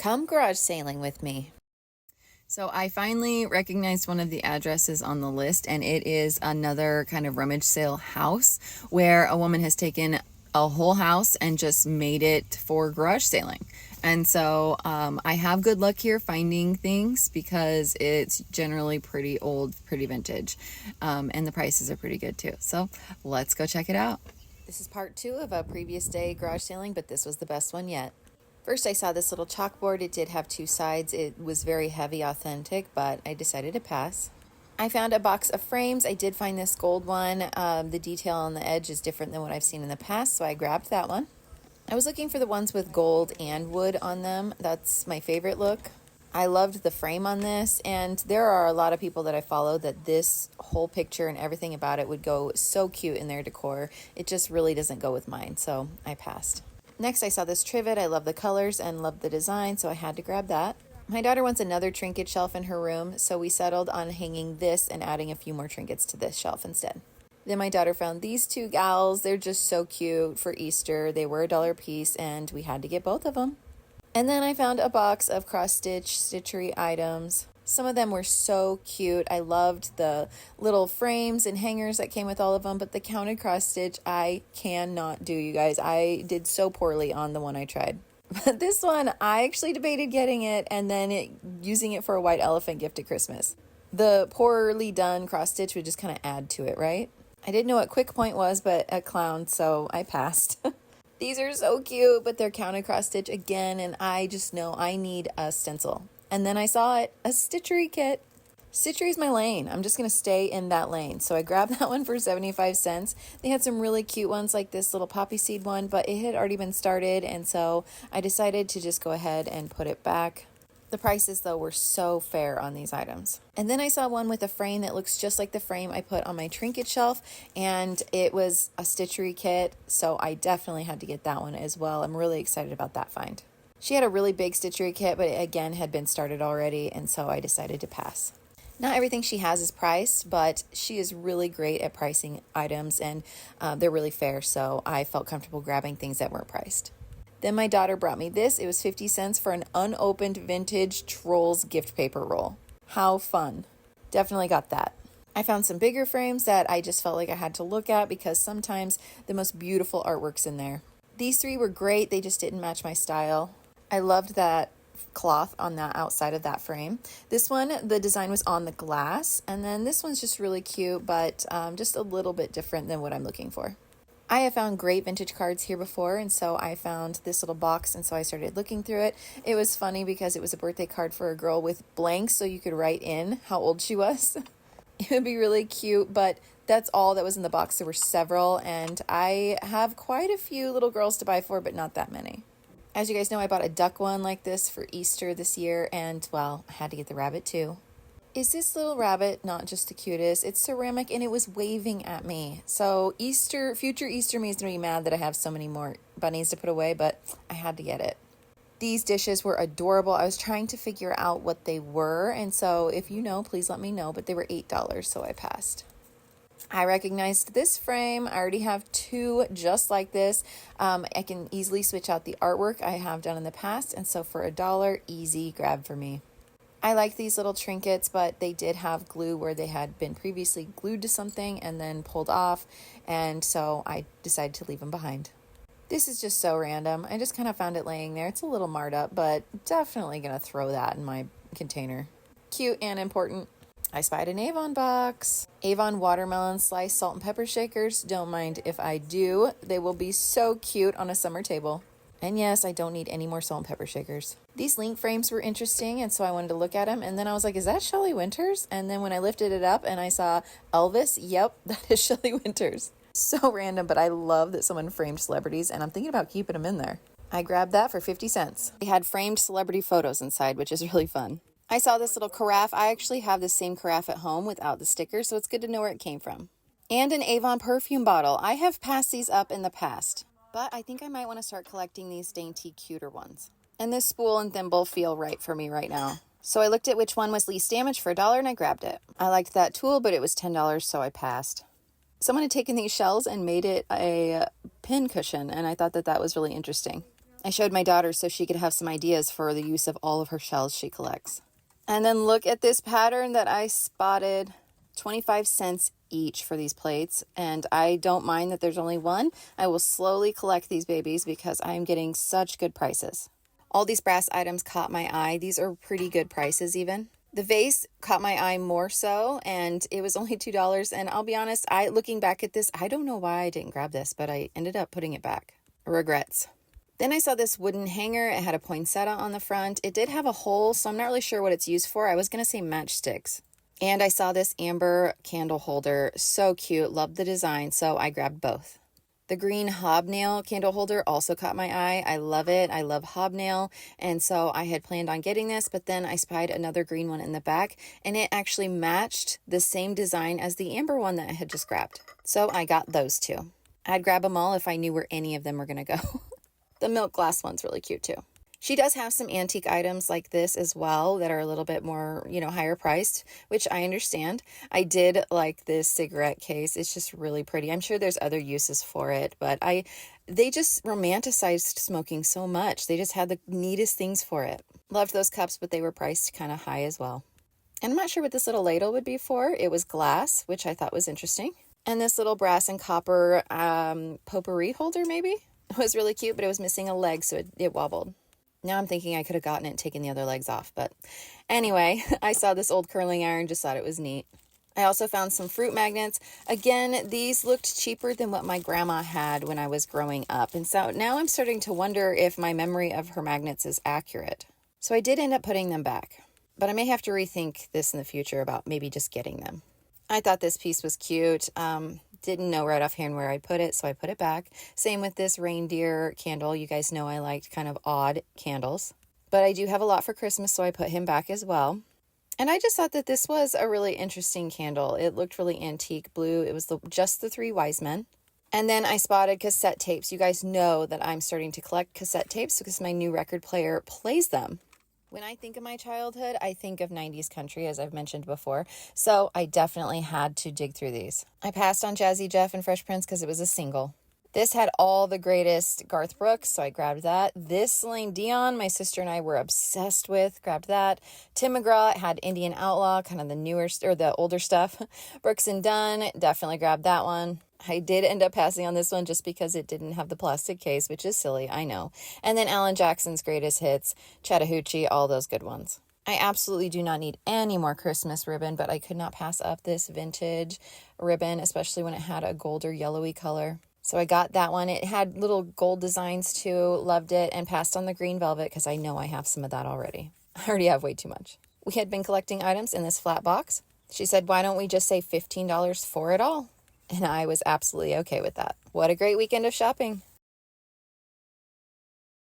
Come garage sailing with me. So I finally recognized one of the addresses on the list, and it is another kind of rummage sale house where a woman has taken a whole house and just made it for garage sailing. And so I have good luck here finding things because it's generally pretty old, pretty vintage, and the prices are pretty good too. So let's go check it out. This is part 2 of a previous day garage sailing, but this was the best one yet. First, I saw this little chalkboard. It did have 2 sides. It was very heavy, authentic, but I decided to pass. I found a box of frames. I did find this gold one. The detail on the edge is different than what I've seen in the past, so I grabbed that one. I was looking for the ones with gold and wood on them. That's my favorite look. I loved the frame on this, and there are a lot of people that I follow that this whole picture and everything about it would go so cute in their decor. It just really doesn't go with mine, so I passed. Next, I saw this trivet. I love the colors and love the design, so I had to grab that. My daughter wants another trinket shelf in her room, so we settled on hanging this and adding a few more trinkets to this shelf instead. Then my daughter found these 2 gals. They're just so cute for Easter. They were $1 a piece, and we had to get both of them. And then I found a box of cross-stitch stitchery items. Some of them were so cute. I loved the little frames and hangers that came with all of them, but the counted cross stitch I cannot do, you guys. I did so poorly on the one I tried. But this one, I actually debated getting it and then using it for a white elephant gift at Christmas. The poorly done cross stitch would just kind of add to it, right? I didn't know what quick point was, but a clown, so I passed. These are so cute, but they're counted cross stitch again, and I just know I need a stencil. And then I saw it, a stitchery kit. Stitchery is my lane. I'm just going to stay in that lane. So I grabbed that one for 75 cents. They had some really cute ones like this little poppy seed one, but it had already been started, and so I decided to just go ahead and put it back. The prices, though, were so fair on these items. And then I saw one with a frame that looks just like the frame I put on my trinket shelf, and it was a stitchery kit, so I definitely had to get that one as well. I'm really excited about that find. She had a really big stitchery kit, but it again had been started already, and so I decided to pass. Not everything she has is priced, but she is really great at pricing items, and they're really fair, so I felt comfortable grabbing things that weren't priced. Then my daughter brought me this. It was 50 cents for an unopened vintage Trolls gift paper roll. How fun. Definitely got that. I found some bigger frames that I just felt like I had to look at because sometimes the most beautiful artwork's in there. These 3 were great. They just didn't match my style. I loved that cloth on the outside of that frame. This one, the design was on the glass, and then this one's just really cute, but just a little bit different than what I'm looking for. I have found great vintage cards here before, and so I found this little box, and so I started looking through it. It was funny because it was a birthday card for a girl with blanks, so you could write in how old she was. It would be really cute, but that's all that was in the box. There were several, and I have quite a few little girls to buy for, but not that many. As you guys know, I bought a duck one like this for Easter this year, and, well, I had to get the rabbit too. Is this little rabbit not just the cutest? It's ceramic, and it was waving at me. So future Easter me is going to be mad that I have so many more bunnies to put away, but I had to get it. These dishes were adorable. I was trying to figure out what they were, and so if you know, please let me know, but they were $8, so I passed. I recognized this frame. I already have 2 just like this. I can easily switch out the artwork I have done in the past, and so for $1, easy grab for me. I like these little trinkets, but they did have glue where they had been previously glued to something and then pulled off, and so I decided to leave them behind. This is just so random. I just kind of found it laying there. It's a little marred up, but definitely going to throw that in my container. Cute and important. I spied an Avon box. Avon watermelon slice salt and pepper shakers. Don't mind if I do. They will be so cute on a summer table. And yes, I don't need any more salt and pepper shakers. These link frames were interesting, and so I wanted to look at them. And then I was like, is that Shelley Winters? And then when I lifted it up and I saw Elvis, yep, that is Shelley Winters. So random, but I love that someone framed celebrities, and I'm thinking about keeping them in there. I grabbed that for 50 cents. They had framed celebrity photos inside, which is really fun. I saw this little carafe. I actually have the same carafe at home without the sticker, so it's good to know where it came from. And an Avon perfume bottle. I have passed these up in the past, but I think I might want to start collecting these dainty, cuter ones. And this spool and thimble feel right for me right now. So I looked at which one was least damaged for $1 and I grabbed it. I liked that tool, but it was $10, so I passed. Someone had taken these shells and made it a pin cushion, and I thought that was really interesting. I showed my daughter so she could have some ideas for the use of all of her shells she collects. And then look at this pattern that I spotted. 25 cents each for these plates. And I don't mind that there's only one. I will slowly collect these babies because I'm getting such good prices. All these brass items caught my eye. These are pretty good prices even. The vase caught my eye more so, and it was only $2. And I'll be honest, looking back at this, I don't know why I didn't grab this, but I ended up putting it back. Regrets. Then I saw this wooden hanger. It had a poinsettia on the front. It did have a hole, so I'm not really sure what it's used for. I was going to say matchsticks. And I saw this amber candle holder. So cute. Loved the design, so I grabbed both. The green hobnail candle holder also caught my eye. I love it. I love hobnail. And so I had planned on getting this, but then I spied another green one in the back, and it actually matched the same design as the amber one that I had just grabbed. So I got those two. I'd grab them all if I knew where any of them were going to go. The milk glass one's really cute too. She does have some antique items like this as well that are a little bit more, higher priced, which I understand. I did like this cigarette case. It's just really pretty. I'm sure there's other uses for it, but they just romanticized smoking so much. They just had the neatest things for it. Loved those cups, but they were priced kind of high as well. And I'm not sure what this little ladle would be for. It was glass, which I thought was interesting. And this little brass and copper potpourri holder maybe. It was really cute, but it was missing a leg, so it wobbled. Now I'm thinking I could have gotten it and taken the other legs off. But anyway, I saw this old curling iron, just thought it was neat. I also found some fruit magnets. Again, these looked cheaper than what my grandma had when I was growing up. And so now I'm starting to wonder if my memory of her magnets is accurate. So I did end up putting them back. But I may have to rethink this in the future about maybe just getting them. I thought this piece was cute. Didn't know right offhand where I put it, so I put it back. Same with this reindeer candle. You guys know I liked kind of odd candles. But I do have a lot for Christmas, so I put him back as well. And I just thought that this was a really interesting candle. It looked really antique blue. It was just the three wise men. And then I spotted cassette tapes. You guys know that I'm starting to collect cassette tapes because my new record player plays them. When I think of my childhood, I think of 90s country, as I've mentioned before. So I definitely had to dig through these. I passed on Jazzy Jeff and Fresh Prince because it was a single. This had all the greatest Garth Brooks, so I grabbed that. This Celine Dion, my sister and I were obsessed with, grabbed that. Tim McGraw had Indian Outlaw, kind of the newer, or the older stuff. Brooks and Dunn, definitely grabbed that one. I did end up passing on this one just because it didn't have the plastic case, which is silly, I know. And then Alan Jackson's greatest hits, Chattahoochee, all those good ones. I absolutely do not need any more Christmas ribbon, but I could not pass up this vintage ribbon, especially when it had a gold or yellowy color. So I got that one. It had little gold designs too, loved it, and passed on the green velvet because I know I have some of that already. I already have way too much. We had been collecting items in this flat box. She said, why don't we just say $15 for it all? And I was absolutely okay with that. What a great weekend of shopping.